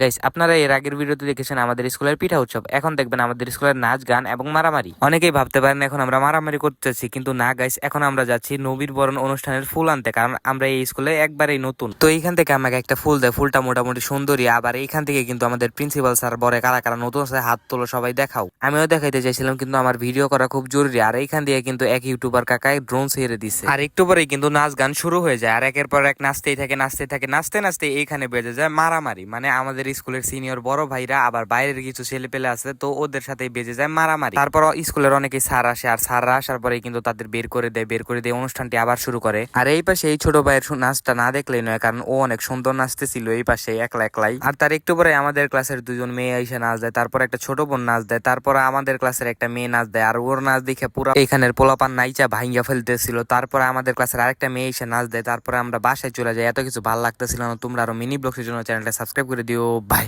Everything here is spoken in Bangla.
গাইস, আপনারা এর আগের ভিডিওতে দেখেছেন আমাদের স্কুলের পিঠা উৎসব। এখন দেখবেন আমাদের স্কুলের নাচ গান এবং মারামারি। অনেকেই ভাবতে পারেন এখন আমরা মারামারি করতেছি, কিন্তু না গাইস, এখন আমরা যাচ্ছি নবীর বরণ অনুষ্ঠানের ফুল আনতে, কারণ আমরা এই স্কুলে একবারেই নতুন। তো এইখান থেকে আমাকে একটা ফুল দেয়, ফুলটা মোটামুটি সুন্দরী। আবার এইখান থেকে কিন্তু আমাদের প্রিন্সিপাল স্যার বলে কারা কারা নতুন আছে হাত তোলো, সবাই দেখাও। আমিও দেখাইতে চাইছিলাম, কিন্তু আমার ভিডিও করা খুব জরুরি। আর এইখান দিয়ে কিন্তু এক ইউটিউবার কাকায় ড্রোন ছেড়ে দিছে, আর একটু পরেই কিন্তু নাচ গান শুরু হয়ে যায়। আর একের পর এক নাচতেই থাকে নাচতে থাকে, নাচতে নাচতে এইখানে বেজে যায় মারামারি। মানে আমাদের স্কুলের সিনিয়র বড় ভাইরা আবার বাইরের কিছু ছেলে পেলে আছে, তো ওদের সাথে বেজে যায় মারামারি। তারপর স্কুলের অনেকে স্যার আসে, আর স্যাররা আসার পরে কিন্তু তাদের বের করে দিয়ে অনুষ্ঠানটি আবার শুরু করে। আর এই পাশে এই ছোট ভাইয়ের নাচটা না দেখলেই নয়, কারণ ও অনেক সুন্দর নাচতেছিল এই পাশে একলা একলাই। আর তার একটু পরে আমাদের ক্লাসের দুজন মেয়ে এসে নাচ দেয়, তারপর একটা ছোট বোন নাচ দেয়, তারপর আমাদের ক্লাসের একটা মেয়ে নাচ দেয়। আর ওর নাচ দেখে পুরো এখানের পোলাপান নাইচা ভাঙ্গা ফেলতেছিল। তারপরে আমাদের ক্লাসের আরেকটা মেয়ে এসে নাচ দেয়। তারপরে আমরা বাসায় চলে যাই। এত কিছু ভালো লাগতেছিল না। তোমরা আরো মিনি ব্লগসের জন্য চ্যানেলটা সাবস্ক্রাইব করে দিও। বাই।